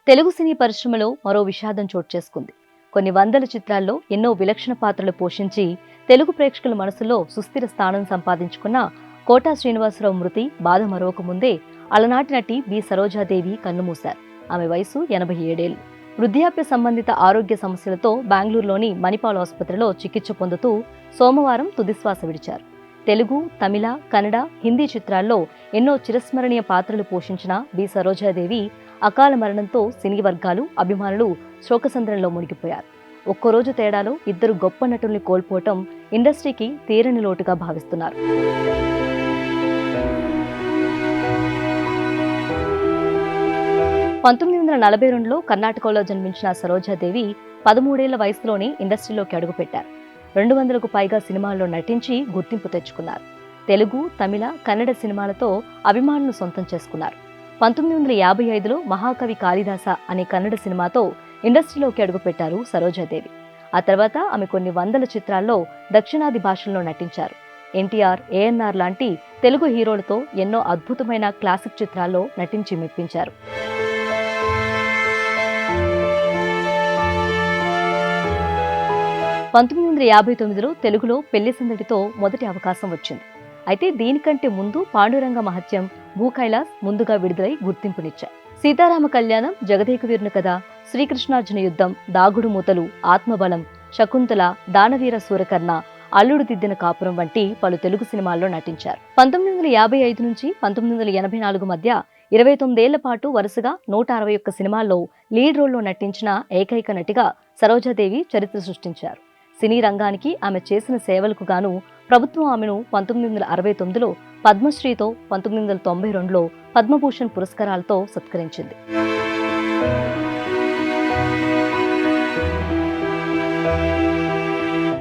తెలుగు సినీ పరిశ్రమలో మరో విషాదం చోటు చేసుకుంది. కొన్ని వందల చిత్రాల్లో ఎన్నో విలక్షణ పాత్రలు పోషించి తెలుగు ప్రేక్షకుల మనసులో సుస్థిర స్థానం సంపాదించుకున్న కోటా శ్రీనివాసరావు మృతి బాధ మరొక ముందే అలనాటి నటి బి సరోజాదేవి కన్నుమూశారు. ఆమె వయసు 87 ఏళ్లు. వృద్ధాప్య సంబంధిత ఆరోగ్య సమస్యలతో బెంగళూరులోని మణిపాల్ ఆసుపత్రిలో చికిత్స పొందుతూ సోమవారం తుదిశ్వాస విడిచారు. తెలుగు, తమిళ, కన్నడ, హిందీ చిత్రాల్లో ఎన్నో చిరస్మరణీయ పాత్రలు పోషించిన బి సరోజాదేవి అకాల మరణంతో సినీ వర్గాలు, అభిమానులు శోకసంద్రంలో మునిగిపోయారు. ఒక్కరోజు తేడాలో ఇద్దరు గొప్ప నటుల్ని కోల్పోవటం ఇండస్ట్రీకి తీరని లోటుగా భావిస్తున్నారు. లో కర్ణాటకలో జన్మించిన సరోజాదేవి 13 ఏళ్ల వయసులోనే ఇండస్ట్రీలోకి అడుగుపెట్టారు. 200కు పైగా సినిమాల్లో నటించి గుర్తింపు తెచ్చుకున్నారు. తెలుగు, తమిళ, కన్నడ సినిమాలతో అభిమానులను సొంతం చేసుకున్నారు. 1955లో మహాకవి కాళిదాస అనే కన్నడ సినిమాతో ఇండస్ట్రీలోకి అడుగుపెట్టారు సరోజాదేవి. ఆ తర్వాత ఆమె కొన్ని వందల చిత్రాల్లో దక్షిణాది భాషల్లో నటించారు. ఎన్టీఆర్, ఏఎన్ఆర్ లాంటి తెలుగు హీరోలతో ఎన్నో అద్భుతమైన క్లాసిక్ చిత్రాల్లో నటించి మెప్పించారు. 1959లో తెలుగులో పెళ్లి సందడితో మొదటి అవకాశం వచ్చింది. అయితే దీనికంటే ముందు పాండురంగ మహత్యం, భూకైలాస్ ముందుగా విడుదలై గుర్తింపునిచ్చాయి. సీతారామ కళ్యాణం, జగదేక వీరుని కథ, శ్రీకృష్ణార్జున యుద్ధం, దాగుడు మూతలు, ఆత్మబలం, శకుంతల, దానవీర సూరకర్ణ, అల్లుడు దిద్దిన కాపురం వంటి పలు తెలుగు సినిమాల్లో నటించారు. 1955 నుంచి 1984 మధ్య 29 ఏళ్ల పాటు వరుసగా 161 సినిమాల్లో లీడ్ రోల్లో నటించిన ఏకైక నటిగా సరోజాదేవి చరిత్ర సృష్టించారు. సినీ రంగానికి ఆమె చేసిన సేవలకు గాను ప్రభుత్వం ఆమెను 1969లో పద్మశ్రీతో, 1992లో పద్మభూషణ్ పురస్కారాలతో సత్కరించింది.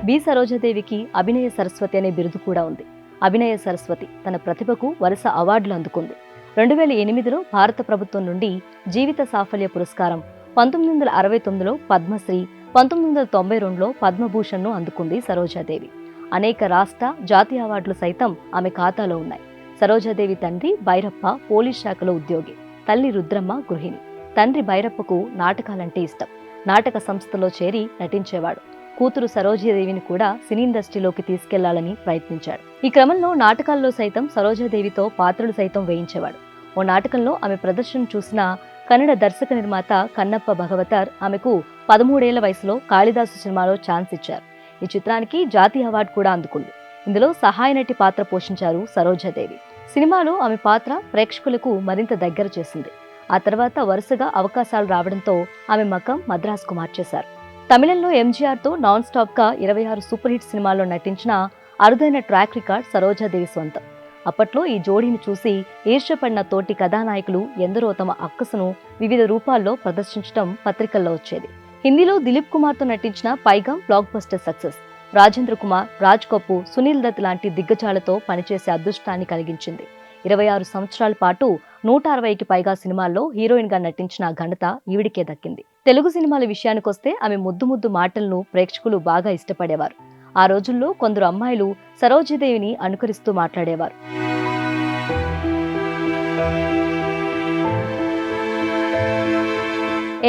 బి సరోజాదేవికి అభినయ సరస్వతి అనే బిరుదు కూడా ఉంది. అభినయ సరస్వతి తన ప్రతిభకు వరుస అవార్డులు అందుకుంది. 2008లో భారత ప్రభుత్వం నుండి జీవిత సాఫల్య పురస్కారం, 1969లో పద్మశ్రీ, 1992లో పద్మభూషణ్ను అందుకుంది సరోజాదేవి. అనేక రాష్ట్ర, జాతీయ అవార్డులు సైతం ఆమె ఖాతాలో ఉన్నాయి. సరోజాదేవి తండ్రి బైరప్ప పోలీస్ శాఖలో ఉద్యోగి, తల్లి రుద్రమ్మ గృహిణి. తండ్రి బైరప్పకు నాటకాలంటే ఇష్టం. నాటక సంస్థలో చేరి నటించేవాడు. కూతురు సరోజాదేవిని కూడా సినీ ఇండస్ట్రీలోకి తీసుకెళ్లాలని ప్రయత్నించాడు. ఈ క్రమంలో నాటకాల్లో సైతం సరోజాదేవితో పాత్రలు సైతం వేయించేవాడు. ఓ నాటకంలో ఆమె ప్రదర్శన చూసిన కన్నడ దర్శక నిర్మాత కన్నప్ప భగవతర్ ఆమెకు 13 ఏళ్ల వయసులో కాళిదాసు సినిమాలో ఛాన్స్ ఇచ్చారు. ఈ చిత్రానికి జాతీయ అవార్డు కూడా అందుకుంది. ఇందులో సహాయ నటి పాత్ర పోషించారు సరోజాదేవి. సినిమాలో ఆమె పాత్ర ప్రేక్షకులకు మరింత దగ్గర చేసింది. ఆ తర్వాత వరుసగా అవకాశాలు రావడంతో ఆమె మకం మద్రాసుకు మార్చేశారు. తమిళంలో ఎంజీఆర్తో నాన్ స్టాప్గా 26 సూపర్ హిట్ సినిమాల్లో నటించిన అరుదైన ట్రాక్ రికార్డ్ సరోజాదేవి సొంతం. అప్పట్లో ఈ జోడీని చూసి ఈర్ష్యపడిన తోటి కథానాయకులు ఎందరో తమ అక్కసును వివిధ రూపాల్లో ప్రదర్శించడం పత్రికల్లో వచ్చేది. హిందీలో దిలీప్ కుమార్తో నటించిన Paigham blockbuster success. Rajendra Kumar, Raj Kapoor, Sunil Dutt లాంటి దిగ్గజాలతో పనిచేసే అదృష్టాన్ని కలిగించింది. 26 సంవత్సరాల పాటు 160కి పైగా సినిమాల్లో హీరోయిన్ గా నటించిన ఘనత ఈవిడికే దక్కింది. తెలుగు సినిమాల విషయానికొస్తే ఆమె ముద్దు ముద్దు మాటలను ప్రేక్షకులు బాగా ఇష్టపడేవారు. ఆ రోజుల్లో కొందరు అమ్మాయిలు సరోజాదేవిని అనుకరిస్తూ మాట్లాడేవారు.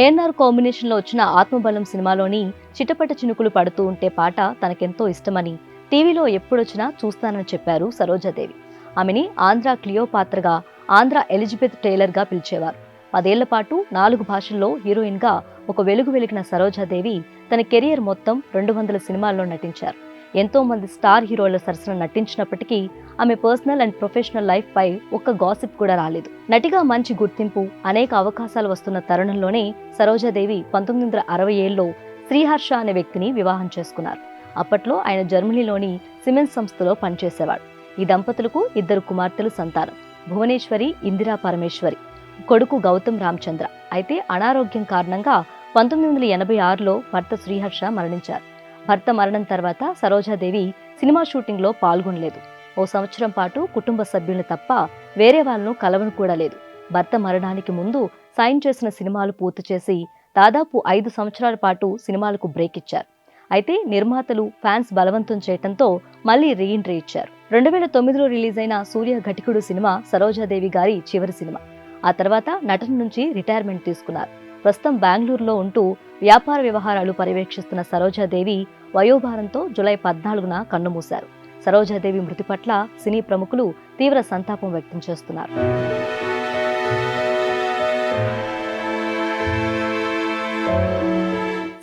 ఏఎన్ఆర్ కాంబినేషన్ లో వచ్చిన ఆత్మబలం సినిమాలోని చిటపట చినుకులు పడుతూ ఉంటే పాట తనకెంతో ఇష్టమని, టీవీలో ఎప్పుడొచ్చినా చూస్తానని చెప్పారు సరోజాదేవి. ఆమెని ఆంధ్ర క్లియోపాత్రగా, ఆంధ్ర ఎలిజబెత్ టైలర్ గా పిలిచేవారు. 10 ఏళ్ల పాటు 4 భాషల్లో హీరోయిన్ గా ఒక వెలుగు వెలిగిన సరోజాదేవి తన కెరియర్ మొత్తం 200 సినిమాల్లో నటించారు. ఎంతో మంది స్టార్ హీరోల సరసన నటించినప్పటికీ ఆమె పర్సనల్ అండ్ ప్రొఫెషనల్ లైఫ్ పై ఒక్క గాసిప్ కూడా రాలేదు. నటిగా మంచి గుర్తింపు, అనేక అవకాశాలు వస్తున్న తరుణంలోనే సరోజాదేవి 1967లో శ్రీహర్ష అనే వ్యక్తిని వివాహం చేసుకున్నారు. అప్పట్లో ఆయన జర్మనీలోని సిమెన్స్ సంస్థలో పనిచేసేవాడు. ఈ దంపతులకు 2 కుమార్తెలు సంతానం, భువనేశ్వరి, ఇందిరా పరమేశ్వరి. కొడుకు గౌతమ్ రామచంద్ర. అయితే అనారోగ్యం కారణంగా 1986లో భర్త శ్రీహర్ష మరణించారు. భర్త మరణం తర్వాత సరోజాదేవి సినిమా షూటింగ్లో పాల్గొనలేదు. ఓ సంవత్సరం పాటు కుటుంబ సభ్యులను తప్ప వేరే వాళ్ళను కలవను కూడా లేదు. భర్త మరణానికి ముందు సైన్ చేసిన సినిమాలు పూర్తి చేసి దాదాపు 5 సంవత్సరాల పాటు సినిమాలకు బ్రేక్ ఇచ్చారు. అయితే నిర్మాతలు, ఫ్యాన్స్ బలవంతం చేయటంతో మళ్లీ రీఎంట్రీ ఇచ్చారు. 2009లో రిలీజ్ అయిన సూర్య ఘటికుడు సినిమా సరోజాదేవి గారి చివరి సినిమా. ఆ తర్వాత నటన నుంచి రిటైర్మెంట్ తీసుకున్నారు. ప్రస్తుతం బెంగళూరులో ఉంటూ వ్యాపార వ్యవహారాలు పర్యవేక్షిస్తున్న సరోజాదేవి వయోభారంతో జూలై 14న కన్నుమూశారు. సరోజాదేవి మృతి పట్ల సినీ ప్రముఖులు తీవ్ర సంతాపం వ్యక్తం చేస్తున్నారు.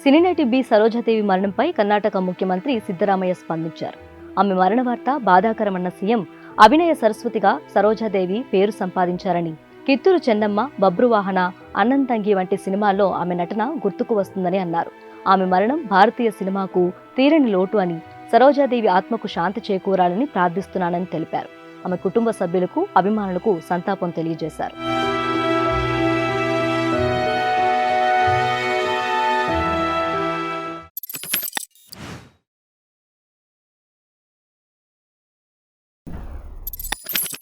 సినీ నటి బి సరోజాదేవి మరణంపై కర్ణాటక ముఖ్యమంత్రి సిద్ధరామయ్య స్పందించారు. ఆమె మరణ వార్త బాధాకరమన్న సీఎం అభినయ సరస్వతిగా సరోజాదేవి పేరు సంపాదించారని, కిత్తూరు చెన్నమ్మ, బబ్రువాహన, అన్నంతంగి వంటి సినిమాల్లో ఆమె నటన గుర్తుకు వస్తుందని అన్నారు. ఆమె మరణం భారతీయ సినిమాకు తీరని లోటు అని, సరోజాదేవి ఆత్మకు శాంతి చేకూరాలని ప్రార్థిస్తున్నానని తెలిపారు. ఆమె కుటుంబ సభ్యులకు, అభిమానులకు సంతాపం తెలియజేశారు.